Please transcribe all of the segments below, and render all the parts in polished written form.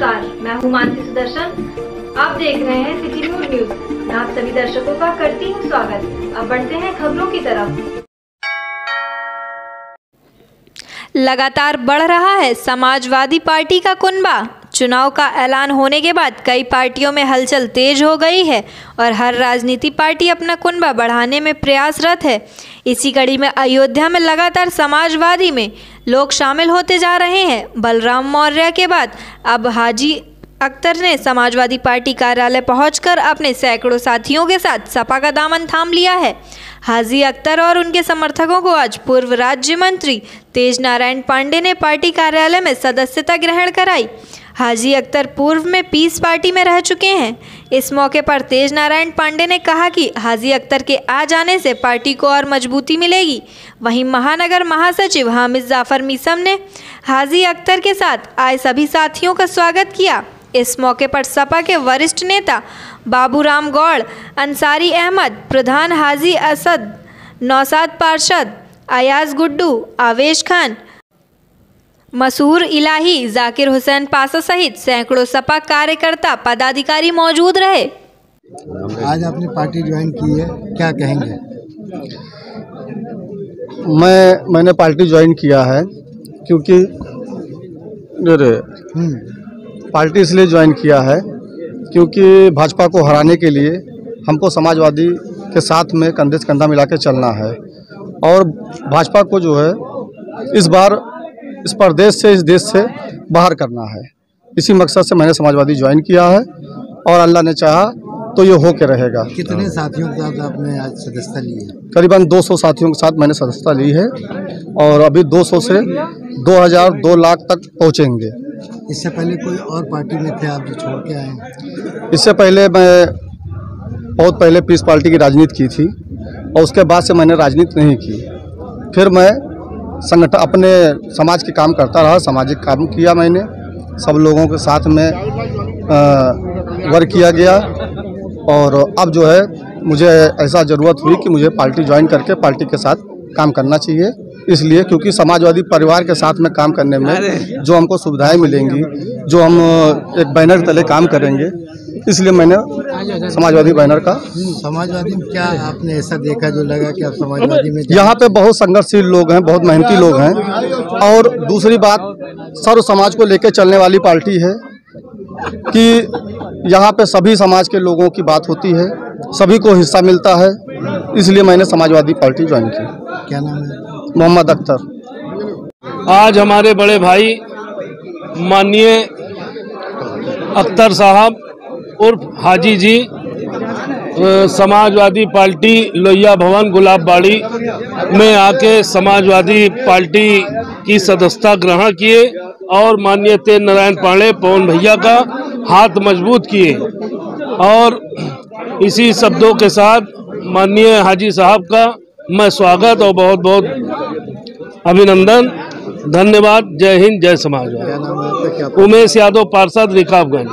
नमस्कार, मैं हूँ मानसी सुदर्शन। आप देख रहे हैं सिटी न्यूज। मैं आप सभी दर्शकों का करती हूँ स्वागत। अब बढ़ते हैं खबरों की तरफ। लगातार बढ़ रहा है समाजवादी पार्टी का कुनबा। चुनाव का ऐलान होने के बाद कई पार्टियों में हलचल तेज हो गई है और हर राजनीति पार्टी अपना कुनबा बढ़ाने में प्रयासरत है। इसी कड़ी में अयोध्या में लगातार समाजवादी में लोग शामिल होते जा रहे हैं। बलराम मौर्य के बाद अब हाजी अख्तर ने समाजवादी पार्टी कार्यालय पहुंचकर अपने सैकड़ों साथियों के साथ सपा का दामन थाम लिया है। हाजी अख्तर और उनके समर्थकों को आज पूर्व राज्य मंत्री तेज नारायण पांडे ने पार्टी कार्यालय में सदस्यता ग्रहण कराई। हाजी अख्तर पूर्व में पीस पार्टी में रह चुके हैं। इस मौके पर तेज नारायण पांडे ने कहा कि हाजी अख्तर के आ जाने से पार्टी को और मजबूती मिलेगी। वहीं महानगर महासचिव हामिद जाफर मीसम ने हाजी अख्तर के साथ आए सभी साथियों का स्वागत किया। इस मौके पर सपा के वरिष्ठ नेता बाबूराम गौड़, अंसारी अहमद, प्रधान हाजी असद, नौसाद पार्षद, अयाज गुड्डू, आवेश खान, मसूर इलाही, जाकिर हुसैन पासा सहित सैकड़ों सपा कार्यकर्ता पदाधिकारी मौजूद रहे। आज आपने पार्टी ज्वाइन की है, क्या कहेंगे? मैंने पार्टी ज्वाइन किया है क्योंकि पार्टी इसलिए ज्वाइन किया है क्योंकि भाजपा को हराने के लिए हमको समाजवादी के साथ में कंधे से कंधा मिला के चलना है और भाजपा को जो है इस बार इस प्रदेश से, इस देश से बाहर करना है। इसी मकसद से मैंने समाजवादी ज्वाइन किया है और अल्लाह ने चाहा तो ये हो के रहेगा। कितने साथियों के साथ आपने आज सदस्यता ली है? करीबन 200 साथियों के साथ मैंने सदस्यता ली है और अभी 200 से 2000 2 लाख तक पहुँचेंगे। इससे पहले कोई और पार्टी में थे आप जो छोड़ के आए? इससे पहले मैं बहुत पहले पीस पार्टी की राजनीति की थी और उसके बाद से मैंने राजनीति नहीं की। फिर मैं संगठन अपने समाज के काम करता रहा, सामाजिक काम किया मैंने, सब लोगों के साथ में वर्क किया गया और अब जो है मुझे ऐसा ज़रूरत हुई कि मुझे पार्टी ज्वाइन करके पार्टी के साथ काम करना चाहिए। इसलिए क्योंकि समाजवादी परिवार के साथ में काम करने में जो हमको सुविधाएं मिलेंगी, जो हम एक बैनर तले काम करेंगे, इसलिए मैंने समाजवादी बैनर का। समाजवादी में क्या आपने ऐसा देखा जो लगा कि आप समाजवादी में? यहाँ पे बहुत संघर्षशील लोग हैं, बहुत मेहनती लोग हैं और दूसरी बात सर्व समाज को लेकर चलने वाली पार्टी है कि यहाँ पे सभी समाज के लोगों की बात होती है, सभी को हिस्सा मिलता है। इसलिए मैंने समाजवादी पार्टी ज्वाइन की। क्या नाम है? मोहम्मद अख्तर। आज हमारे बड़े भाई माननीय अख्तर साहब उर्फ हाजी जी समाजवादी पार्टी लोहिया भवन गुलाबबाड़ी में आके समाजवादी पार्टी की सदस्यता ग्रहण किए और माननीय तेज नारायण पांडे पवन भैया का हाथ मजबूत किए और इसी शब्दों के साथ माननीय हाजी साहब का मैं स्वागत और बहुत बहुत अभिनंदन, धन्यवाद। जय हिंद, जय समाजवाद। उमेश यादव, पार्षद, रिकाबगंज।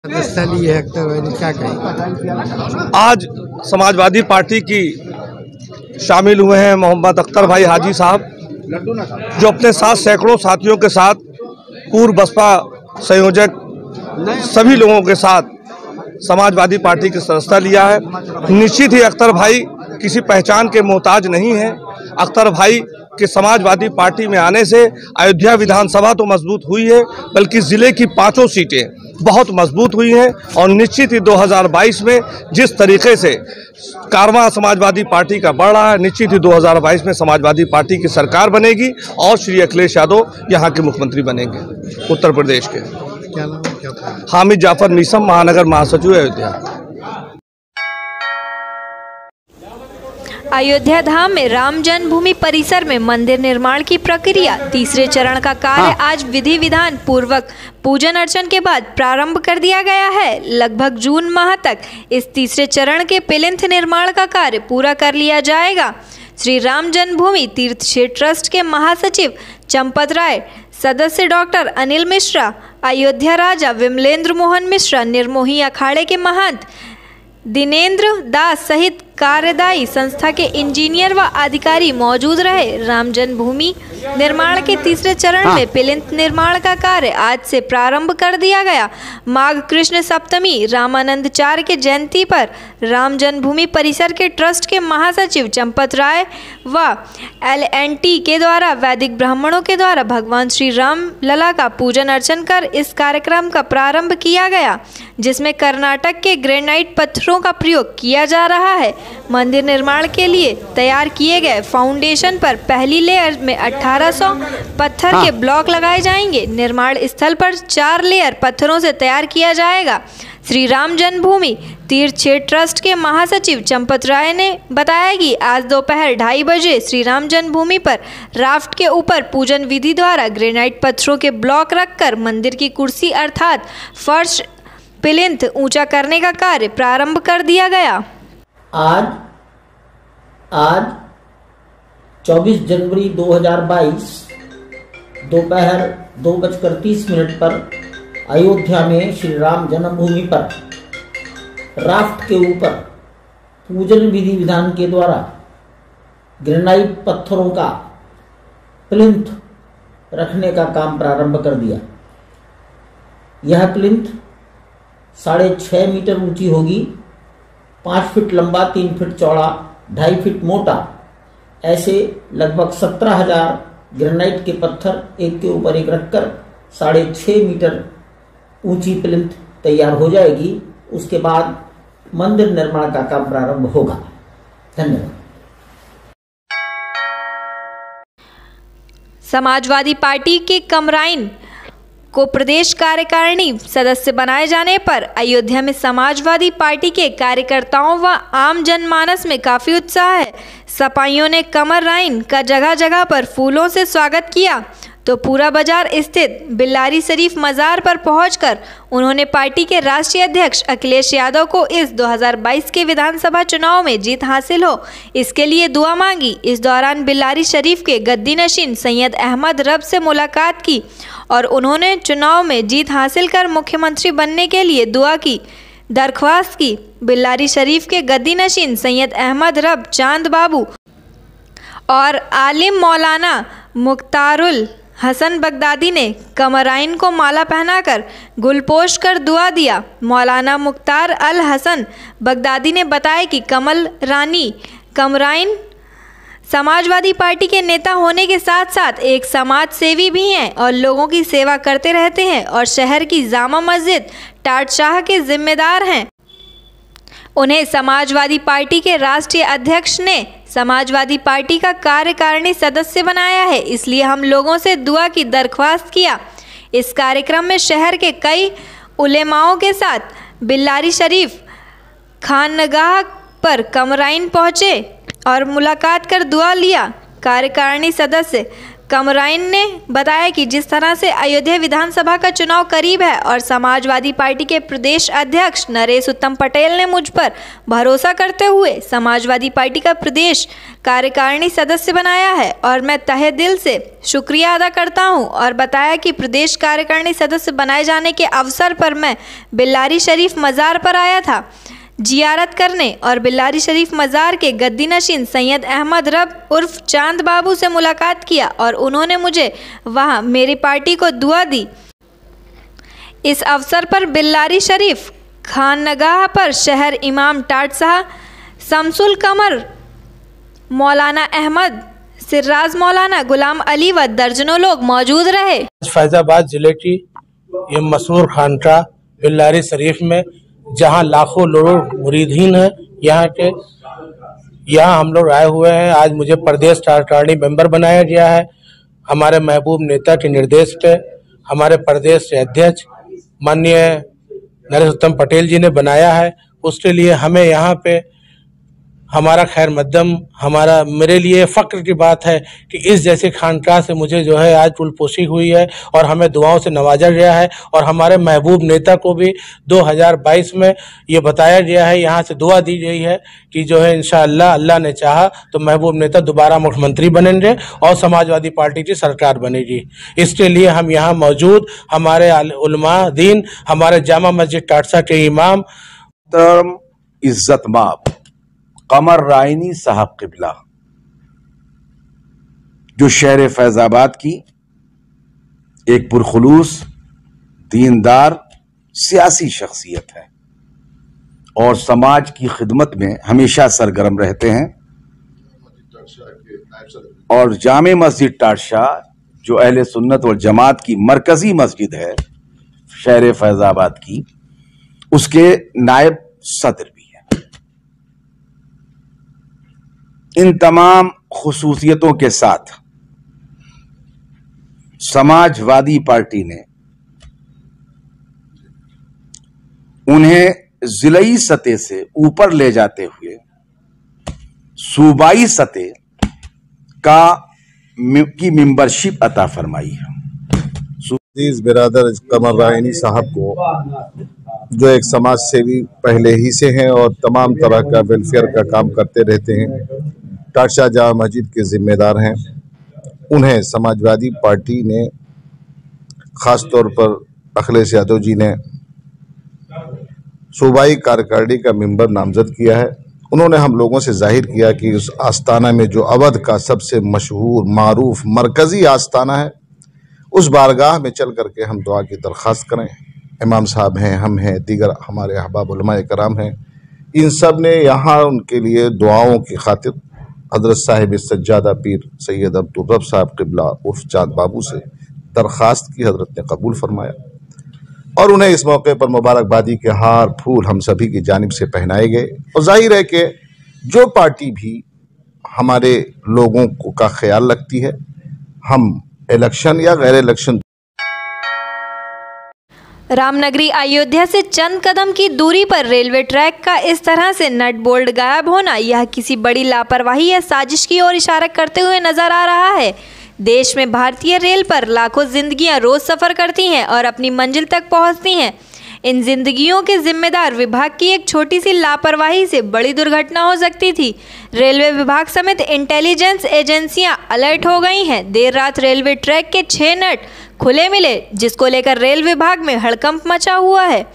सदस्यता ली है अख्तर, क्या कहेंगे? आज समाजवादी पार्टी की शामिल हुए हैं मोहम्मद अख्तर भाई हाजी साहब, जो अपने साथ सैकड़ों साथियों के साथ, पूर्व बसपा संयोजक सभी लोगों के साथ समाजवादी पार्टी की सदस्यता लिया है। निश्चित ही अख्तर भाई किसी पहचान के मोहताज नहीं है। अख्तर भाई के समाजवादी पार्टी में आने से अयोध्या विधानसभा तो मजबूत हुई है, बल्कि ज़िले की 5 सीटें बहुत मजबूत हुई हैं और निश्चित ही 2022 में जिस तरीके से कारवां समाजवादी पार्टी का बढ़ रहा है, निश्चित ही 2022 में समाजवादी पार्टी की सरकार बनेगी और श्री अखिलेश यादव यहाँ के मुख्यमंत्री बनेंगे उत्तर प्रदेश के। क्या नाम है? क्या हामिद जाफर मीसम, महानगर महासचिव, अयोध्या। अयोध्या धाम में राम जन्मभूमि परिसर में मंदिर निर्माण की प्रक्रिया तीसरे चरण का कार्य आज विधि विधान पूर्वक पूजन अर्चन के बाद प्रारंभ कर दिया गया है। लगभग जून माह तक इस तीसरे चरण के पिलिंथ निर्माण का कार्य पूरा कर लिया जाएगा। श्री राम जन्मभूमि तीर्थ क्षेत्र ट्रस्ट के महासचिव चंपत राय, सदस्य डॉक्टर अनिल मिश्रा, अयोध्या राजा विमलेंद्र मोहन मिश्रा, निर्मोही अखाड़े के महंत दिनेंद्र दास सहित कार्यदायी संस्था के इंजीनियर व अधिकारी मौजूद रहे। राम जन्मभूमि निर्माण के तीसरे चरण में प्लिंथ निर्माण का कार्य आज से प्रारंभ कर दिया गया। माघ कृष्ण सप्तमी रामानंदाचार्य के जयंती पर राम जन्मभूमि परिसर के ट्रस्ट के महासचिव चंपत राय व LNT के द्वारा वैदिक ब्राह्मणों के द्वारा भगवान श्री राम लला का पूजन अर्चन कर इस कार्यक्रम का प्रारंभ किया गया, जिसमें कर्नाटक के ग्रेनाइट पत्थरों का प्रयोग किया जा रहा है। मंदिर निर्माण के लिए तैयार किए गए फाउंडेशन पर पहली लेयर में 1800 पत्थर के ब्लॉक लगाए जाएंगे। निर्माण स्थल पर 4 लेयर पत्थरों से तैयार किया जाएगा। श्री राम जन्मभूमि तीर्थ क्षेत्र ट्रस्ट के महासचिव चंपत राय ने बताया कि आज दोपहर 2:30 बजे श्री राम जन्मभूमि पर राफ्ट के ऊपर पूजन विधि द्वारा ग्रेनाइट पत्थरों के ब्लॉक रखकर मंदिर की कुर्सी अर्थात फर्श प्लिंथ ऊंचा करने का कार्य प्रारंभ कर दिया गया। आज 24 जनवरी 2022 दोपहर 2:30 पर अयोध्या में श्री राम जन्मभूमि पर राफ्ट के ऊपर पूजन विधि विधान के द्वारा ग्रेनाइट पत्थरों का प्लिंथ रखने का काम प्रारंभ कर दिया। यह प्लिंथ 6.5 मीटर ऊंची होगी, 5 फीट लंबा, 3 फीट चौड़ा, 2.5 फीट मोटा। ऐसे लगभग 17,000 ग्रेनाइट के पत्थर एक के ऊपर एक रखकर 6.5 मीटर ऊंची प्लिंथ तैयार हो जाएगी। उसके बाद मंदिर निर्माण का काम प्रारंभ होगा। धन्यवाद। समाजवादी पार्टी के कमराइन को प्रदेश कार्यकारिणी सदस्य बनाए जाने पर अयोध्या में समाजवादी पार्टी के कार्यकर्ताओं व आम जनमानस में काफी उत्साह है। सपाइयों ने कमर राइन का जगह जगह पर फूलों से स्वागत किया तो पूरा बाजार स्थित बिल्लारी शरीफ मज़ार पर पहुंचकर उन्होंने पार्टी के राष्ट्रीय अध्यक्ष अखिलेश यादव को इस 2022 के विधानसभा चुनाव में जीत हासिल हो इसके लिए दुआ मांगी। इस दौरान बिल्लारी शरीफ के गद्दी नशीन सैयद अहमद रब से मुलाकात की और उन्होंने चुनाव में जीत हासिल कर मुख्यमंत्री बनने के लिए दुआ की दरख्वास्त की। बिल्लारी शरीफ के गद्दी नशीन सैयद अहमद रब चांद बाबू और आलिम मौलाना मुख्तारुल हसन बगदादी ने कमराइन को माला पहनाकर गुलपोश कर दुआ दिया। मौलाना मुख्तार अल हसन बगदादी ने बताया कि कमल रानी कमराइन समाजवादी पार्टी के नेता होने के साथ साथ एक समाज सेवी भी हैं और लोगों की सेवा करते रहते हैं और शहर की जामा मस्जिद टाटशाह के जिम्मेदार हैं। उन्हें समाजवादी पार्टी के राष्ट्रीय अध्यक्ष ने समाजवादी पार्टी का कार्यकारिणी सदस्य बनाया है, इसलिए हम लोगों से दुआ की दरख्वास्त किया। इस कार्यक्रम में शहर के कई उलेमाओं के साथ बिल्लारी शरीफ खानगाह पर कमराइन पहुंचे और मुलाकात कर दुआ लिया। कार्यकारिणी सदस्य कमराइन ने बताया कि जिस तरह से अयोध्या विधानसभा का चुनाव करीब है और समाजवादी पार्टी के प्रदेश अध्यक्ष नरेश उत्तम पटेल ने मुझ पर भरोसा करते हुए समाजवादी पार्टी का प्रदेश कार्यकारिणी सदस्य बनाया है और मैं तहे दिल से शुक्रिया अदा करता हूं और बताया कि प्रदेश कार्यकारिणी सदस्य बनाए जाने के अवसर पर मैं बिल्लारी शरीफ मज़ार पर आया था जियारत करने और बिल्लारी शरीफ मज़ार के गद्दी नशीन सैयद अहमद रब उर्फ चांद बाबू से मुलाकात किया और उन्होंने मुझे वहां मेरी पार्टी को दुआ दी। इस अवसर पर बिल्लारी शरीफ खानगाह पर शहर इमाम टाटशाह शमसुल कमर मौलाना अहमद सिर्राज मौलाना गुलाम अली व दर्जनों लोग मौजूद रहे। फैजाबाद जिले की ये मशहूर खानका बिल्लारी शरीफ में जहाँ लाखों लोग मुरीदीन हैं यहाँ हम लोग आए हुए हैं। आज मुझे प्रदेश कार्यकारिणी मेंबर बनाया गया है। हमारे महबूब नेता के निर्देश पे हमारे प्रदेश के अध्यक्ष माननीय नरेश उत्तम पटेल जी ने बनाया है। उसके लिए हमें यहाँ पे हमारा खैर मकदम मेरे लिए फ़ख्र की बात है कि इस जैसे खानकाह से मुझे जो है आज पुलपोशी हुई है और हमें दुआओं से नवाजा गया है और हमारे महबूब नेता को भी 2022 में ये बताया गया है, यहाँ से दुआ दी गई है कि जो है इंशाअल्लाह अल्लाह ने चाहा तो महबूब नेता दोबारा मुख्यमंत्री बनेंगे और समाजवादी पार्टी की सरकार बनेगी। इसके लिए हम यहाँ मौजूद हमारे उलमा दीन हमारे जामा मस्जिद टाटशाह के इमाम इज्जत माप कमर रायनी साहब किबला, जो शहर फैजाबाद की एक पुरखुलूस, दीनदार, सियासी शख्सियत है और समाज की खिदमत में हमेशा सरगर्म रहते हैं। और जामे मस्जिद टाटशाह, जो अहले सुन्नत और जमात की मरकजी मस्जिद है शहर फैजाबाद की, उसके नायब सदर भी हैं। इन तमाम खुसूसियतों के साथ समाजवादी पार्टी ने उन्हें जिलाई सतह से ऊपर ले जाते हुए सूबाई सतह की मेंबरशिप अता फरमाई है। अजीज बिरादर कमर रायनी साहब को, जो एक समाज सेवी पहले ही से हैं और तमाम तरह का वेलफेयर का काम करते रहते हैं, टाटशाह जामा मस्जिद के जिम्मेदार हैं, उन्हें समाजवादी पार्टी ने ख़ास तौर पर अखिलेश यादव जी ने सूबाई कार्यकारिणी का मेंबर नामजद किया है। उन्होंने हम लोगों से जाहिर किया कि उस आस्थाना में, जो अवध का सबसे मशहूर मारूफ मरकज़ी आस्थाना है, उस बारगाह में चल करके हम दुआ की दरख्वास्त करें। इमाम साहब हैं, हम हैं, दीगर हमारे अहबाब उलमाए कराम हैं, इन सब ने यहाँ उनके लिए दुआओं की खातिर हज़रत साहिब सज्जादा पीर सैयद अब्दुल रब साहब किबला उर्फ चाँद बाबू से दरख्वास्त की। हज़रत ने कबूल फरमाया और उन्हें इस मौके पर मुबारकबादी के हार फूल हम सभी की जानिब से पहनाए गए। और जाहिर है कि जो पार्टी भी हमारे लोगों का ख्याल रखती है, हम इलेक्शन या गैर इलेक्शन। रामनगरी अयोध्या से चंद कदम की दूरी पर रेलवे ट्रैक का इस तरह से नट बोल्ट गायब होना, यह किसी बड़ी लापरवाही या साजिश की ओर इशारा करते हुए नजर आ रहा है। देश में भारतीय रेल पर लाखों जिंदगियां रोज सफ़र करती हैं और अपनी मंजिल तक पहुंचती हैं। इन जिंदगियों के जिम्मेदार विभाग की एक छोटी सी लापरवाही से बड़ी दुर्घटना हो सकती थी। रेलवे विभाग समेत इंटेलिजेंस एजेंसियां अलर्ट हो गई हैं। देर रात रेलवे ट्रैक के 6 नट खुले मिले, जिसको लेकर रेल विभाग में हड़कंप मचा हुआ है।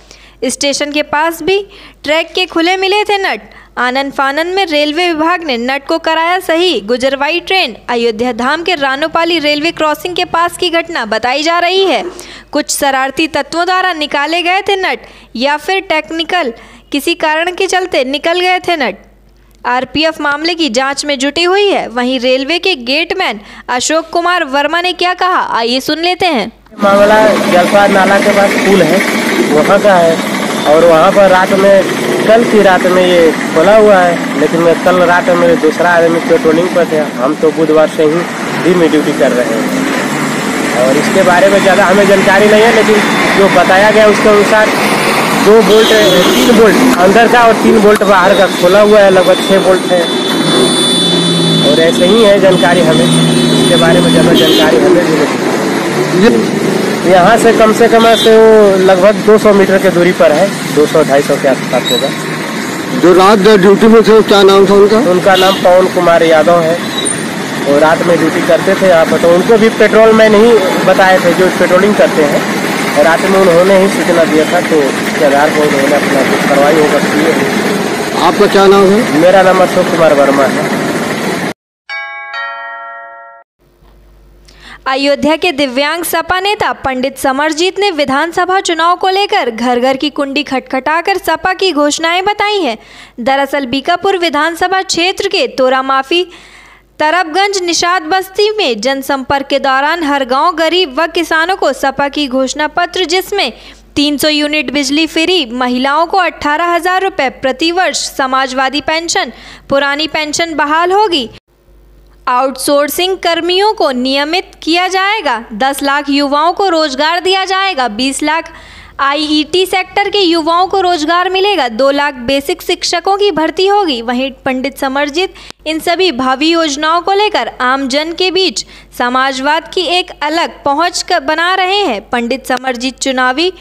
स्टेशन के पास भी ट्रैक के खुले मिले थे नट। आनन फानन में रेलवे विभाग ने नट को कराया सही। गुजरवाई ट्रेन अयोध्या धाम के रानोपाली रेलवे क्रॉसिंग के पास की घटना बताई जा रही है। कुछ शरारती तत्वों द्वारा निकाले गए थे नट या फिर टेक्निकल किसी कारण के चलते निकल गए थे नट। आरपीएफ मामले की जांच में जुटी हुई है। वहीं रेलवे के गेटमैन अशोक कुमार वर्मा ने क्या कहा, आइए सुन लेते हैं। मामला जलपार नाला के पास पुल है, वहाँ का है और वहाँ पर रात में, कल की रात में ये खुला हुआ है, लेकिन कल रात में मेरे दूसरा आदमी पेट्रोलिंग पर थे। हम तो बुधवार से ही दिन में ड्यूटी कर रहे हैं और इसके बारे में ज़्यादा हमें जानकारी नहीं है, लेकिन जो बताया गया उसके अनुसार 2 बोल्ट 3 बोल्ट अंदर का और 3 बोल्ट बाहर का खुला हुआ है, लगभग 6 बोल्ट है और ऐसे ही है जानकारी हमें। इसके बारे में ज़्यादा जानकारी हमें भी नहीं। यहाँ से कम से वो लगभग 200 मीटर की दूरी पर है, 200-250 के आसपास होगा। जो रात ड्यूटी में थे, क्या नाम था उनका? उनका नाम पवन कुमार यादव है और रात में ड्यूटी करते थे यहाँ पर। तो उनको भी पेट्रोल मैन ही बताए थे जो पेट्रोलिंग करते हैं, और रात में उन्होंने ही सूचना दिया था, तो उसके आधार पर उन्होंने अपना कुछ कार्रवाई होगा। आपका क्या नाम है? मेरा नाम अशोक कुमार वर्मा है। अयोध्या के दिव्यांग सपा नेता पंडित समरजीत ने विधानसभा चुनाव को लेकर घर घर की कुंडी खटखटाकर सपा की घोषणाएं बताई हैं। दरअसल बीकापुर विधानसभा क्षेत्र के तोरामाफी तरबगंज निषाद बस्ती में जनसंपर्क के दौरान हर गांव गरीब व किसानों को सपा की घोषणा पत्र, जिसमें 300 यूनिट बिजली फ्री, महिलाओं को 18,000 रुपये प्रतिवर्ष समाजवादी पेंशन, पुरानी पेंशन बहाल होगी, आउटसोर्सिंग कर्मियों को नियमित किया जाएगा, 10 लाख युवाओं को रोजगार दिया जाएगा, 20 लाख आईईटी सेक्टर के युवाओं को रोजगार मिलेगा, 2 लाख बेसिक शिक्षकों की भर्ती होगी। वहीं पंडित समरजीत इन सभी भावी योजनाओं को लेकर आम जन के बीच समाजवाद की एक अलग पहुंच बना रहे हैं। पंडित समरजीत चुनावी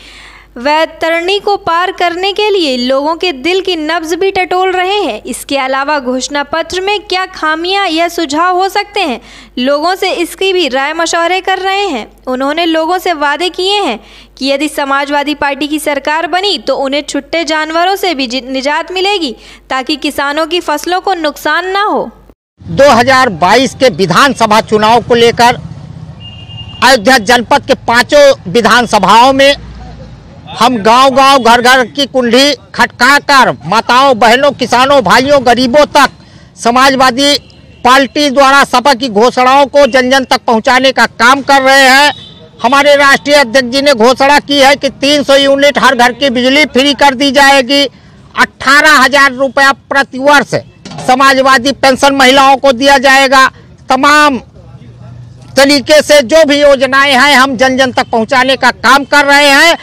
वैतरणी को पार करने के लिए लोगों के दिल की नब्ज भी टटोल रहे हैं। इसके अलावा घोषणा पत्र में क्या खामियां या सुझाव हो सकते हैं, लोगों से इसकी भी राय मशवरे कर रहे हैं। उन्होंने लोगों से वादे किए हैं कि यदि समाजवादी पार्टी की सरकार बनी तो उन्हें छुट्टे जानवरों से भी निजात मिलेगी ताकि किसानों की फसलों को नुकसान ना हो। 2022 के विधानसभा चुनाव को लेकर अयोध्या जनपद के 5 विधानसभाओं में हम गांव-गांव, घर-घर की कुंडी खटकाकर माताओं, बहनों, किसानों, भाइयों, गरीबों तक समाजवादी पार्टी द्वारा सपा की घोषणाओं को जन-जन तक पहुंचाने का काम कर रहे हैं। हमारे राष्ट्रीय अध्यक्ष जी ने घोषणा की है कि 300 यूनिट हर घर की बिजली फ्री कर दी जाएगी। 18,000 रुपया प्रतिवर्ष समाजवादी पेंशन महिलाओं को दिया जाएगा। तमाम तरीके से जो भी योजनाएं हैं हम जन-जन तक पहुंचाने का काम कर रहे हैं।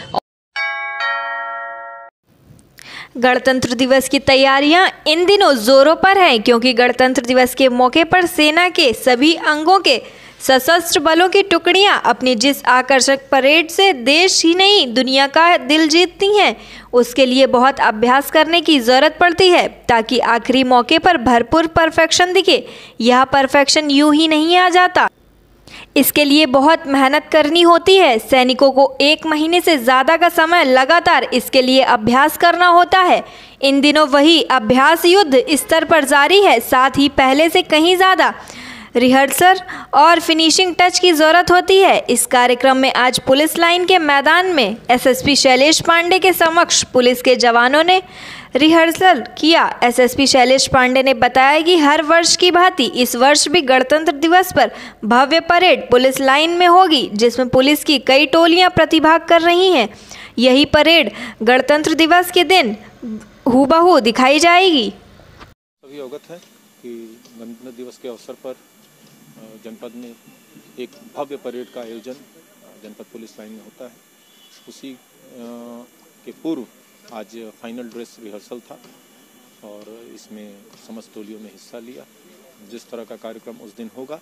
गणतंत्र दिवस की तैयारियां इन दिनों जोरों पर हैं, क्योंकि गणतंत्र दिवस के मौके पर सेना के सभी अंगों के सशस्त्र बलों की टुकड़ियां अपनी जिस आकर्षक परेड से देश ही नहीं दुनिया का दिल जीतती हैं, उसके लिए बहुत अभ्यास करने की ज़रूरत पड़ती है ताकि आखिरी मौके पर भरपूर परफेक्शन दिखे। यह परफेक्शन यूं ही नहीं आ जाता, इसके लिए बहुत मेहनत करनी होती है। सैनिकों को 1 महीने से ज़्यादा का समय लगातार इसके लिए अभ्यास करना होता है। इन दिनों वही अभ्यास युद्ध स्तर पर जारी है, साथ ही पहले से कहीं ज़्यादा रिहर्सल और फिनिशिंग टच की ज़रूरत होती है। इस कार्यक्रम में आज पुलिस लाइन के मैदान में एसएसपी शैलेश पांडे के समक्ष पुलिस के जवानों ने रिहर्सल किया। एसएसपी शैलेश पांडे ने बताया कि हर वर्ष की भांति इस वर्ष भी गणतंत्र दिवस पर भव्य परेड पुलिस लाइन में होगी, जिसमें पुलिस की कई टोलियां प्रतिभाग कर रही हैं। यही परेड गणतंत्र दिवस के दिन हूबहू दिखाई जाएगी। सभी अवगत है कि गणतंत्र दिवस के अवसर पर जनपद में एक भव्य परेड का आयोजन जनपद पुलिस लाइन में होता है। उसी के पूर्व आज फाइनल ड्रेस रिहर्सल था और इसमें समस्त टोलियों ने हिस्सा लिया। जिस तरह का कार्यक्रम उस दिन होगा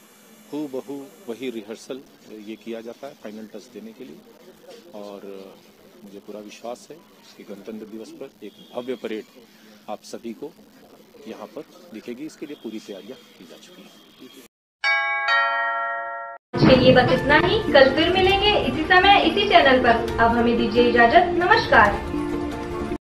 हूबहू वही रिहर्सल ये किया जाता है फाइनल टच देने के लिए। और मुझे पूरा विश्वास है कि गणतंत्र दिवस पर एक भव्य परेड आप सभी को यहाँ पर दिखेगी। इसके लिए पूरी तैयारियां की जा चुकी हैं। आज के लिए बस इतना ही। कल फिर मिलेंगे इसी समय इसी चैनल पर। अब हमें दीजिए इजाजत। नमस्कार।